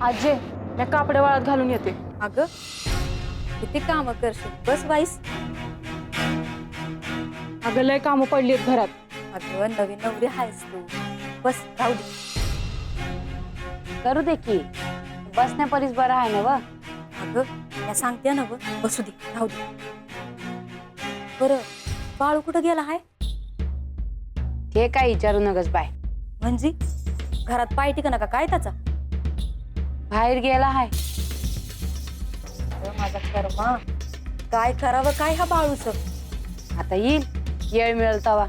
आजे मी कापडे वाळत घालून येते. अगं किती काम करशील, बस बाईस. अगं लय कामं पडलीत घरात. अगं नवीन नवरी आहेस तू, बस राहू दे. करू दे की बसण्या परीस बरं आहे ना व. अगं मी सांगते ना व, बसू दे राहू दे. बरं बाळू कुठं गेला आहे? ते काय विचारू नकस बाय. म्हणजे घरात पाय टिकना का काय त्याचा? बाहेर गेला आहे. अगं, माझा कर्मा काय करावं काय ह्या बाळूचं. आता येईल येळ मिळेल तवा.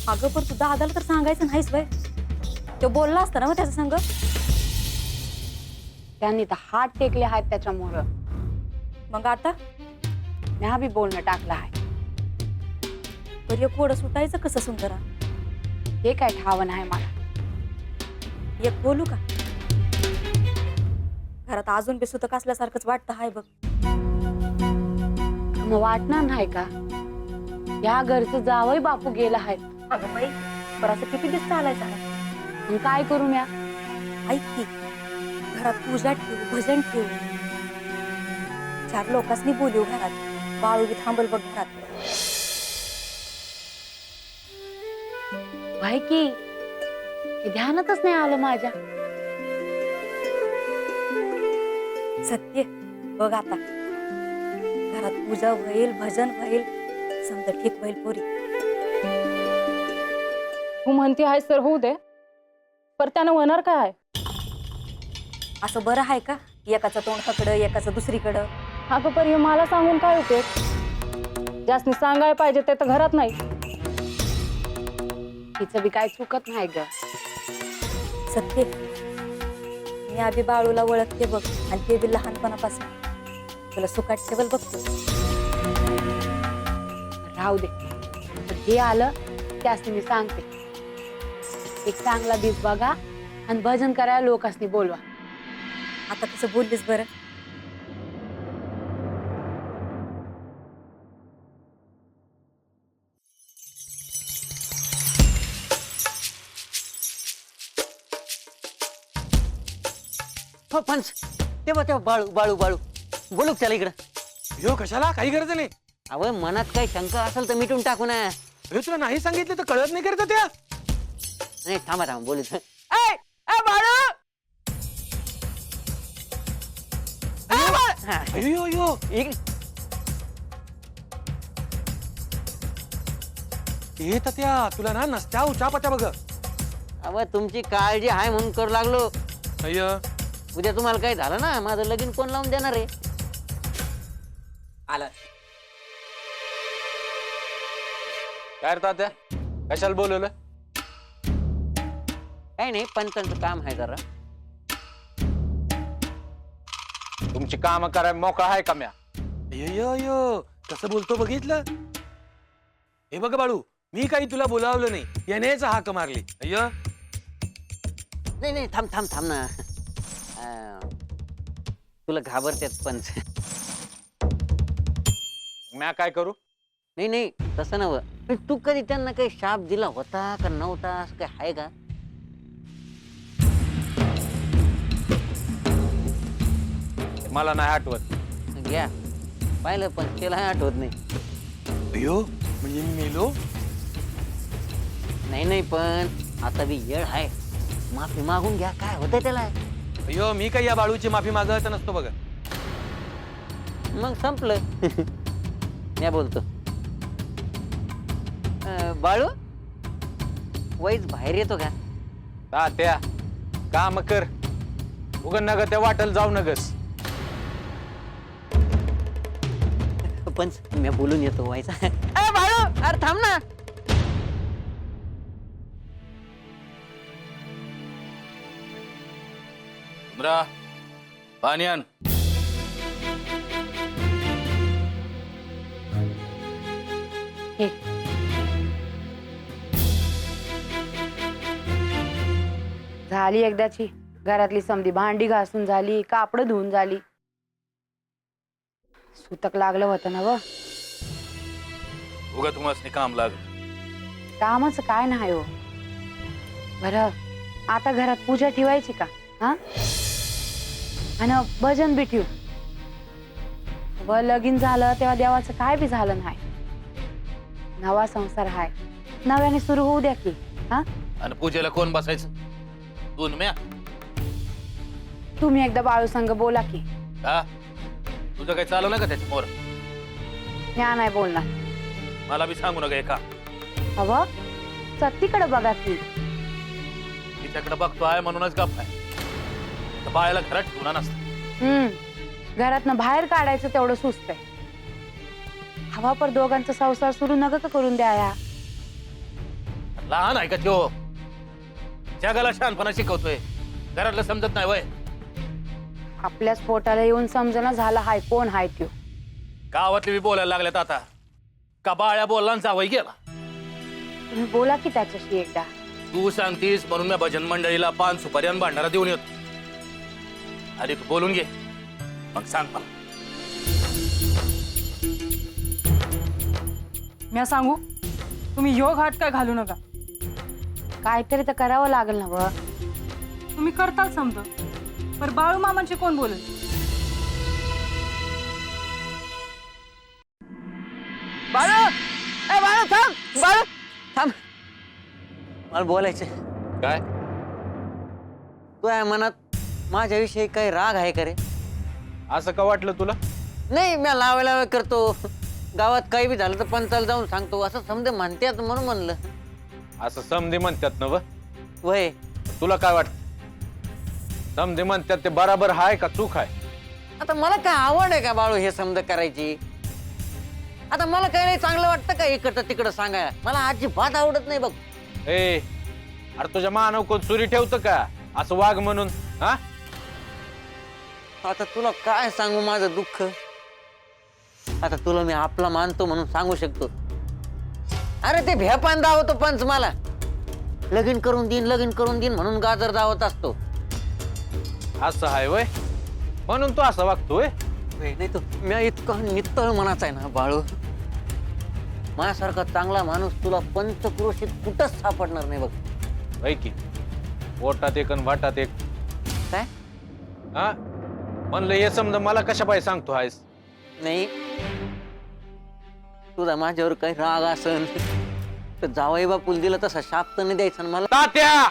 अगं पण तू दादाला तर सांगायचं नाहीस बाय. तो बोलला असता ना मग त्याचा संग. त्यांनी तर हात टेकले आहेत त्याच्यामुळं. मग आता म्या बी बोलणं टाकलं आहे. तर एक कोडं सुटायचं कसं सुंदरा? हे काय ठावण आहे मला. एक बोलू का? घरात अजून बी सुतक असल्यासारखंच वाटतं हाय बघ. मग वाटणार नाही का? या घरचं जावई बापू गेला आहे. अगं बाई बरं असं किती दिवस चालायचं आहे? मग काय करू म्या? ऐक की घरात पूजा ठेवू, भजन ठेवू, 4 लोकांनी बोलू घरात. बाळू बी थांबल बघ घरात. भाई की हे ध्यानातच नाही आलं माझ्या. सत्य बघ आता घरात पूजा होईल, भजन होईल, समजा ठीक होईल पोरी. तू म्हणती आहेस तर होऊ दे, पर त्यानं होणार काय आहे? असं बरं आहे का? एकाचं तोंड हकडं, एकाचं दुसरीकडं. अगं पर हे मला सांगून काय उपयोग? ज्यासनी सांगायला पाहिजे ते तर घरात नाही. तिचं बी काय चुकत नाही ग. सत्य मी आधी बाळूला ओळखते बघ, आणि ते बी लहानपणापासून. तुला सुखाट ठेवल बघतो. राहू दे. जे आलं त्यासनी मी सांगते. एक चांगला दिस बघा आणि भजन करायला लोकांनी बोलवा. आता कसं बोललीस बरं? हो पंच, तेव्हा बाळू बाळू बाळू बोलू का त्याला इकडं? यो कशाला? काही गरज नाही. अव मनात काही शंका असेल तर मिटून टाकू ना. हे तुला नाही सांगितलं तर कळत नाही करत त्या. नाही थांबा थांबा बोलू. बाळू हा, अयो यो इकडे. हे तर त्या तुला ना नसत्या उचापत्या बघ. अव तुमची काळजी आहे म्हणून करू लागलो. अय्य उद्या तुम्हाला काही झालं ना माझं लगीन कोण लावून देणार आहे? आलं काय रे तात्या, कशाला बोलवलं? काही नाही, पंचांचं काम आहे जरा. तुमची काम करायला मोकळा आहे का म्या? अय्यो अयो कसं बोलतो बघितलं? हे बघ बाळू, मी काही तुला बोलावलं नाही, यानेच हाक मारली. अय्य नाही नाही थांब थांब थांब ना. तुला घाबरतेत पंच. म्या काय करू? नाही नाही तसं नव. तू कधी त्यांना काही शाप दिला होता का नव्हता असं काय आहे का? मला नाही आठवत. घ्या पाहिलं पण त्याला आठवत नाही. अयो म्हणजे मी मेलो? नाही नाही पण आता बी येळ आहे, माफी मागून घ्या. काय होतंय त्याला? अयो मी काही या बाळूची माफी मागत नसतो बघ. मग संपलं. मी बोलतो. बाळू वैज बाहेर येतो का? तात्या काम कर, उगन नग त्या वाटल जाऊ नगस. पण मी बोलून येतो व्हायचा. बाळू अरे थांब ना. उमरा पाणी आण. हे झाली एकदाची. घरातली समधी भांडी घासून झाली, कापड धुवून झाली. सुतक लागलं होतं ना व. उगा तुम्हाला काम लाग. कामाचं काय नाही हो. बरं आता घरात पूजा ठेवायची का? हा आणि भजन बी ठेवू. व लगीन झालं तेव्हा देवाचं काय बी झालं नाही. नवा संसार हाय, नव्याने सुरू होऊ द्या की. हा, आणि पूजेला कोण बसायचं? तू न म्या. तुम्ही एकदा बाळू संग बोला की. का तुझं काही चालू ना का त्याच्या मोर? म्या नाही बोलणार. मला बी सांगू नका एका. हवं सत्तीकडे बघा की. तिच्याकडे बघतो आहे म्हणूनच गप्प आहे. तर बाळाला घरात ठेवणार नसतं. घरातनं बाहेर काढायचं तेवढं सुस्त आहे. हवा पर दोघांचा संसार सुरू नका का करून द्या या. लहान आहे का त्यो? जगाला शहाणपणा शिकवतोय, घरातलं समजत नाही वय. आपल्याच पोटाला येऊन समजना झाला हाय कोण हाय त्यो. गावातले बी बोलायला लागलेत आता. का बाळ्या बोलला आणि जावई गेला. तुम्ही बोला की त्याच्याशी एकदा. तू सांगतीस म्हणून मी भजन मंडळीला पान सुपारी आणि भांडारा देऊन येतो. आधी तू बोलून घे, मग सांग मला. मी सांगू, तुम्ही ह्यो घाट काय घालू नका. काहीतरी तर करावं लागेल ना व. तुम्ही करताल समजा, पर बाळू मामांची कोण बोलेल? बाळू, ए बाळू थांब, बाळू थांब. मला बोलायचं. काय तुझ्या मनात माझ्याविषयी काही राग आहे का रे? असं का वाटलं तुला? नाही, मी लावायला करतो. गावात काही बी झालं तर पंचाला जाऊन सांगतो असं समजे म्हणतात म्हणून म्हणलं. असं समधी म्हणतात ना व. वय तुला काय वाटत? समधी म्हणतात ते बराबर हाय का चूक आहे? आता मला काय आवड आहे का बाळू हे समज करायची? आता मला काही नाही चांगलं वाटतं का इकडं तिकडं सांगायला? मला अजिबात आवडत नाही बघ. ए अरे तुझ्या मानव कोण चुरी ठेवतं का असं वाघ म्हणून? हा, आता तुला काय सांगू माझं दुःख. आता तुला मी आपला मानतो म्हणून सांगू शकतो. अरे ते भेपान दावतो पंच मला. लगीन करून देईन म्हणून गाजर दावत असतो. असं हाय वय म्हणून तू असं वागतोय? नाही तो मी इतका नित्तळ मनाचा आहे ना बाळू. माझ्यासारखा चांगला माणूस तुला पंचक्रोशीत कुठंच सापडणार नाही बघ. वय की पोटात एक आणि वाटात एक. काय हा, म्हणलं हे समजा मला कशा पाहिजे सांगतो आहेस? नाही, तुझा माझ्यावर काही राग असन तर जावई बापूल दिलं तसा शाप तर नाही द्यायचा ना मला. तात्या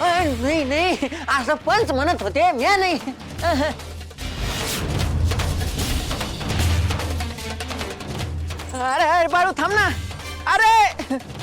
नाही नाही असं पंच म्हणत होते म्या नाही. अरे अरे बाळू थांब ना. अरे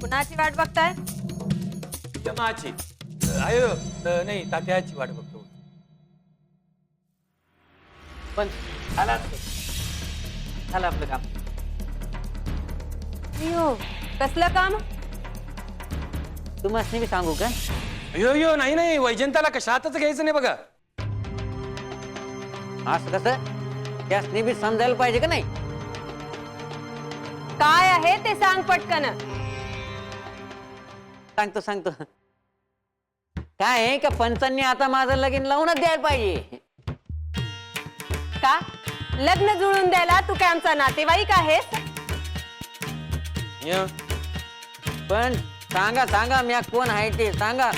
कुणाची वाट बघताय? माझी आयो नाही तात्याची वाट बघतो. पण झालं आपलं काम. कसलं काम? तुम्हाला मी सांगू का? यो नाही वैजंताला कशातच घ्यायचं नाही बघा. असं कसं? त्यासनी बी समजायला पाहिजे का नाही? काय आहे ते सांग पटकन. सांगतो काय आहे का पंचांनी आता माझं लगीन लावूनच द्यायला पाहिजे. का लग्न जुळून द्यायला तू काय आमचा नातेवाईक आहेस? पण सांगा मी कोण आहे ते सांगा.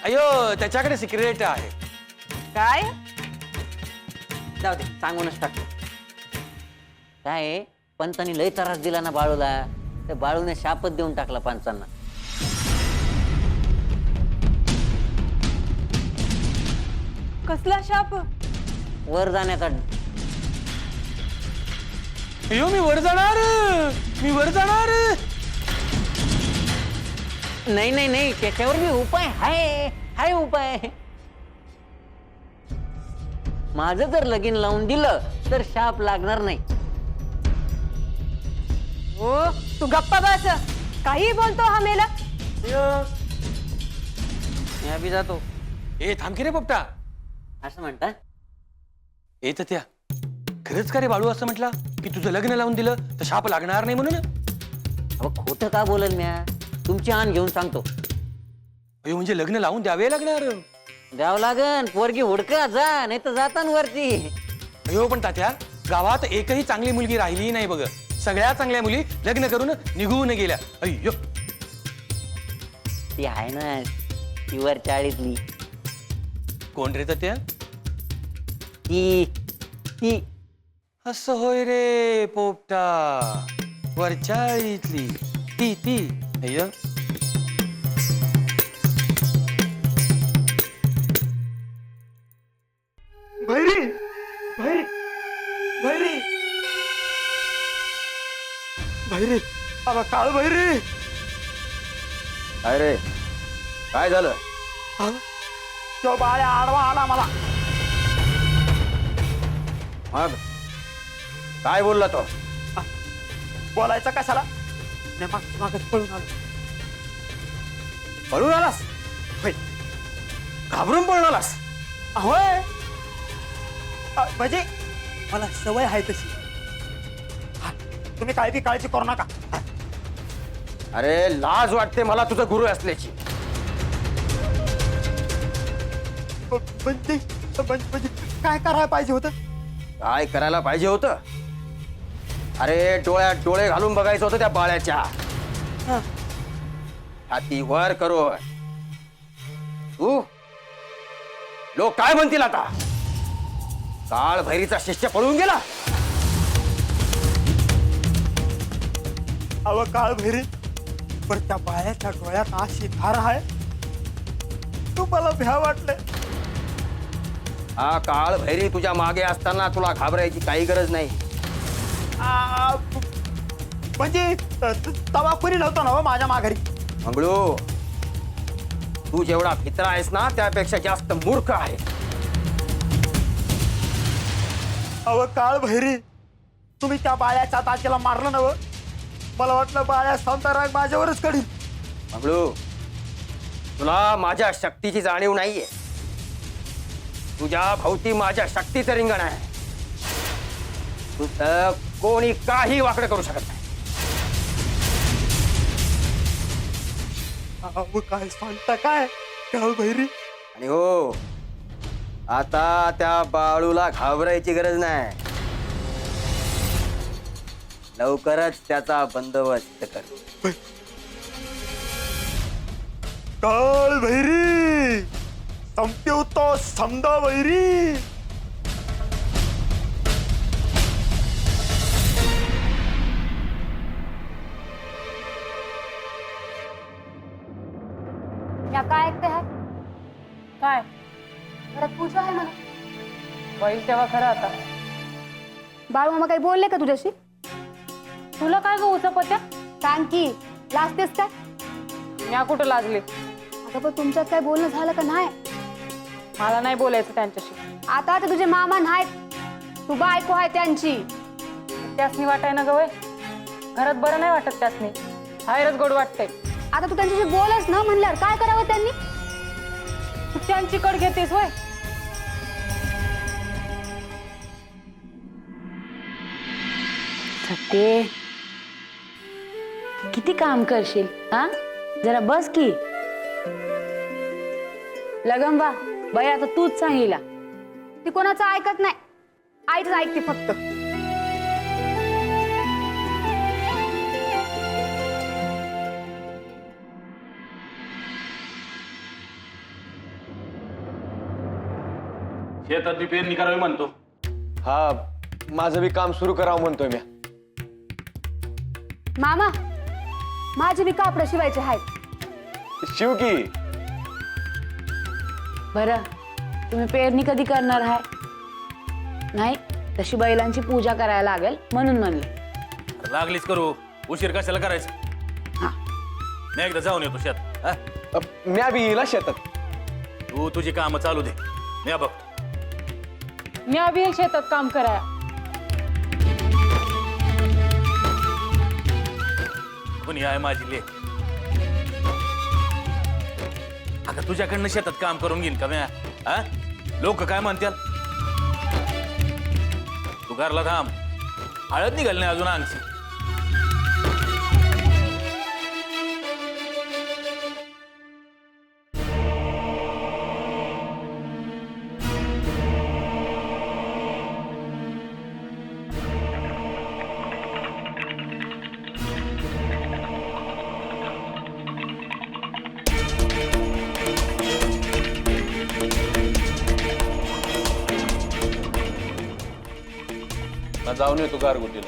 अयो त्याच्याकडे सिक्रेट आहे. काय? जाऊ दे सांगूनच टाकतो. काय आहे, पंचांनी लय त्रास दिला ना बाळूला. त्या बाळूने शापच देऊन टाकला पंचांना. कसला शाप? वर जाण्याचा. अयो मी वर जाणार. नाही नाही नाही, त्याच्यावर मी उपाय हाय उपाय. माझं जर लगीन लावून दिलं तर शाप लागणार नाही. हो तू गप्पा बस, काही बोलतो हा मेला. मी अभि जातो. ए थांब की रे पोपटा. असं म्हणता? येत त्या खरंच का रे बाळू असं म्हटला की तुझं लग्न लावून दिलं तर शाप लागणार नाही म्हणून? अहो खोटं का बोलन म्या? तुमची आण घेऊन सांगतो. अयो म्हणजे लग्न लावून द्यावे लागणार? द्यावं लागन. पोरगी हुडका जा, नाही तर जाता न वरती. अयो पण तात्या, गावात एकही चांगली मुलगी राहिली नाही बघ. सगळ्या चांगल्या मुली लग्न करून निघून गेल्या. अय्यो. ती आहे ना, ती वर चाळीतली. कोण रे तात्या? ती ती असं होय रे पोपटा, वरच्या इथली ती अय्यो. भैरी भैरी भैरी भैरी बाबा काळ भैरी. काय रे, काय झालं? तो बाळ्या आडवा आला मला. मग काय बोलला तो? बोलायचं कशाला? मागच पळून आलो. पळून आलास? होय. घाबरून पळून आलास? होय म्हणजे मला सवय आहे तशी. हा, तुम्ही काळजी करू नका. अरे लाज वाटते मला तुझं गुरु असल्याची. म्हणजे काय करायला पाहिजे होतं? काय करायला पाहिजे होतं? अरे डोळ्यात डोळे घालून बघायचं होतं त्या बाळ्याच्या. हा. छाती वर करू. तू लोक काय म्हणतील आता? काळ भैरीचा शिष्य पळून गेला. अव काळ भैरी, पण त्या बाळ्याच्या डोळ्यात अशी धार आहे, तुम्हाला भ्या वाटले. हा काळ भैरी तुझ्या मागे असताना तुला घाबरायची काही गरज नाही. म्हणजे तवा कोणी नव्हता ना हो माझ्या माघारी. मंगळू, तू जेवढा भित्रा आहेस ना त्यापेक्षा जास्त मूर्ख आहे. अव काळ भैरी, तुम्ही त्या बाळ्याच्या ताचीला मारलं नव. मला वाटलं बाळ्या संताराग माझ्यावरच कढील. मंगळू, तुला माझ्या शक्तीची जाणीव नाहीये. तुझ्या भोवती माझ्या शक्तीचं रिंगण आहे. तुझं कोणी काही वाकडं करू शकत नाही. अहो काय सांगता काय काळ भैरी? आणि हो, आता त्या बाळूला घाबरायची गरज नाही. लवकरच त्याचा बंदोबस्त कर. काळ भैरी, संपव तो समजा भैरी. या काय ऐकते आहे? काय घरात पूजा आहे मला. होईल तेव्हा खरं आता. बाळू मामा काही बोलले का तुझ्याशी? तुला काय गं उचापत्या? सांग की, लाजतेस काय? म्या कुठं लाजले? आता पण तुमच्यात काय बोलणं झालं का नाही? मला नाही बोलायचं त्यांच्याशी. आता ते तुझे मामा नाहीत, तू बायको आहे त्यांची. त्यासनी वाटाय ना गवय, घरात बरं नाही वाटत त्यासनी. बाहेरच गोड वाटतंय. आता तू त्यांच्याशी बोलच ना म्हणल्यावर काय करावं त्यांनी? तू त्यांची कड घेतेस वय. सत्ये, किती काम करशील हा? जरा बस की. लगंबा बाई, आता तूच सांगितला. ती कोणाचं ऐकत नाही, आईच ऐकते फक्त. शेतात बी पेरणी करावी म्हणतो. हा, माझं बी काम सुरू करावं म्हणतोय मी. मामा, माझे बी कापड शिवायचे आहेत. शिव की. बरं, तुम्ही पेरणी कधी करणार आहे? नाही, तशी बैलांची पूजा करायला लागेल म्हणून म्हणलं. लागलीच करू, उशीर कशाला करायचं? हा. मी एकदा जाऊन येतो शेत. हा? म्या बी येईल शेतात. तू तुझी कामं चालू दे, मी बघ. मी अभि येईल शेतात काम कराया. कोणी आहे माझी लेक? अगं तुझ्याकडनं शेतात काम करून घेईन का म्या? हा? लोक काय म्हणतील? तू घरला थांब, हळद निघाल नाही अजून अंगची. ना जाऊन येतो गारगोटीला.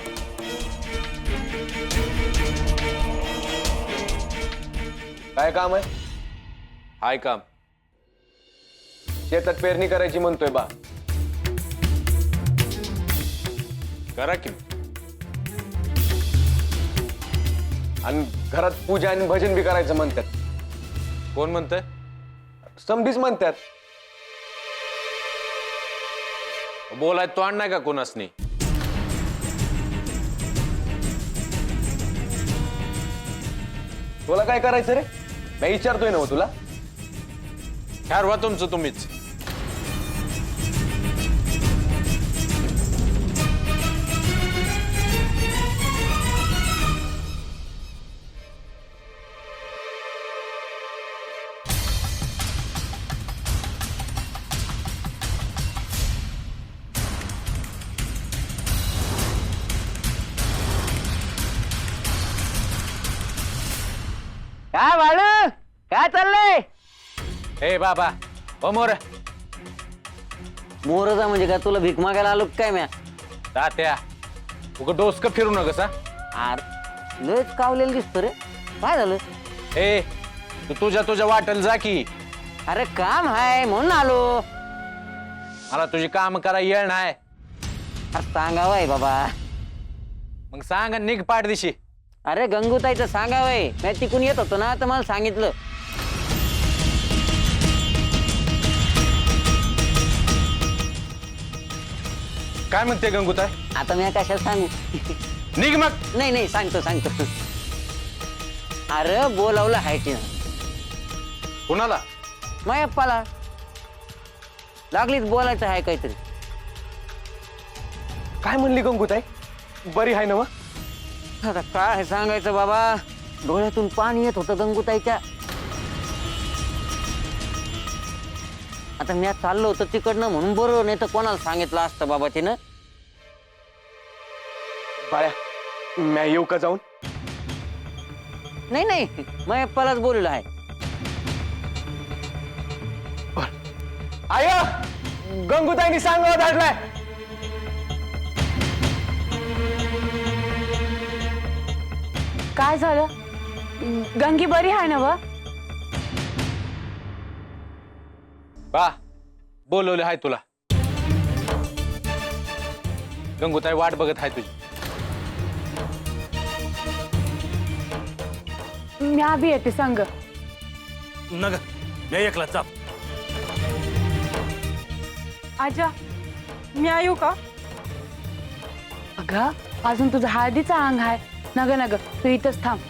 काय काम आहे? हाय काम. शेतात पेरणी करायची म्हणतोय बा. करा की. आणि घरात पूजा आणि भजन बी करायचं म्हणतात. कोण म्हणतंय? समधीच म्हणतात. बोलाय तो आण नाही का कोणासनी? तुला काय करायचं रे? मी विचारतोय ना हो तुला. ठरवा तुमचं तुम्हीच. काय बाळू, काय चाललंय? ए बाबा हो मोर. मोरचा म्हणजे काय, तुला भीक मागायला आलो काय म्या? तात्या उग डोसक फिरू नकस हा. अरे लयच कावलेलं दिसतो रे. काय झालं? ए तू तुझ्या वाटेल जा की. अरे काम आहे म्हणून आलो. मला तुझी काम करा येळ नाही. सांगावय बाबा. मग सांग आणि निघ पाठ दिशी. अरे गंगूताईचं सांगावय. मी तिकून येत होतो ना तर मला सांगितलं. काय म्हणते गंगूताई? आता मी कशाला सांगू? निघ मग. नाही नाही सांगतो. अरे बोलावलं आहे तिनं कुणाला? मायप्पाला. लागलीच बोलायचं आहे काहीतरी. काय म्हणली गंगूताई? बरी आहे ना मग? आता काय सांगायचं बाबा, डोळ्यातून पाणी येत होतं गंगूताईच्या. आता मी चाललो होतो तिकडनं म्हणून बरोबर, नाही तर कोणाला सांगितलं असतं बाबा तिनं. बाळ्या मी येऊ का जाऊन? नाही मायप्पालाच बोललं आहे. आय गंगूताईनी सांगावं धाडलाय. काय झालं? गंगी बरी आहे ना व? बा बोलवले हाय तुला. गंगूताई वाट बघत आहे तुझी. मी अभि येते संग. नग मी एकला चाप. आजा मी येऊ का? अगं अजून तुझं हळदीचा अंग आहे. नग तू इथंच थांब.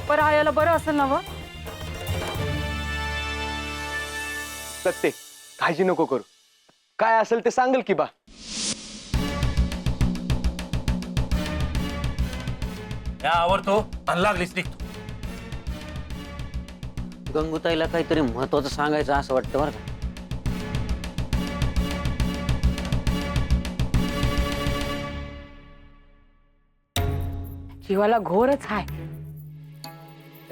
पर आयाला बरं असेल ना व? सत्ते काळजी नको करू. काय असेल ते सांगेल की बा. या आवडतो आणि लागलीच निघतो. गंगूताईला काहीतरी महत्वाचं सांगायचं असं वाटतं बरं का. जीवाला घोरच आहे.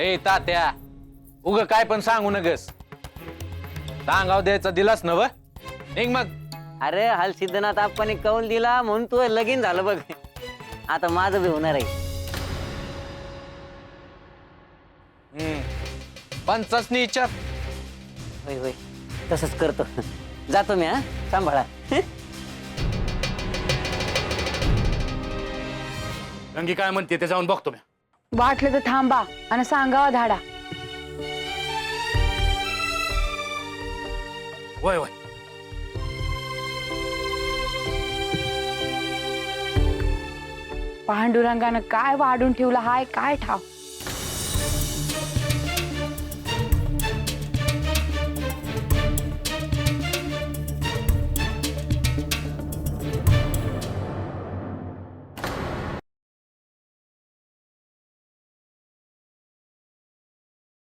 ए तात्या उग काय पण सांगू नगस. सांगाव द्यायचा दिलास नव. निघ मग. अरे हाल सिद्धनाथ आपण कौल दिला म्हणून तू लगीन झालं बघ. आता माझं बी होणार आहे. पंचासनी विचार. होय तसंच करतो. जातो मी. हा सांभाळा. गंगी काय म्हणते ते जाऊन बघतो मी. वाटलं तर थांबा आणि सांगावा धाडा. वय वय. पांडुरंगानं काय वाढून ठेवलं हाय काय ठाव.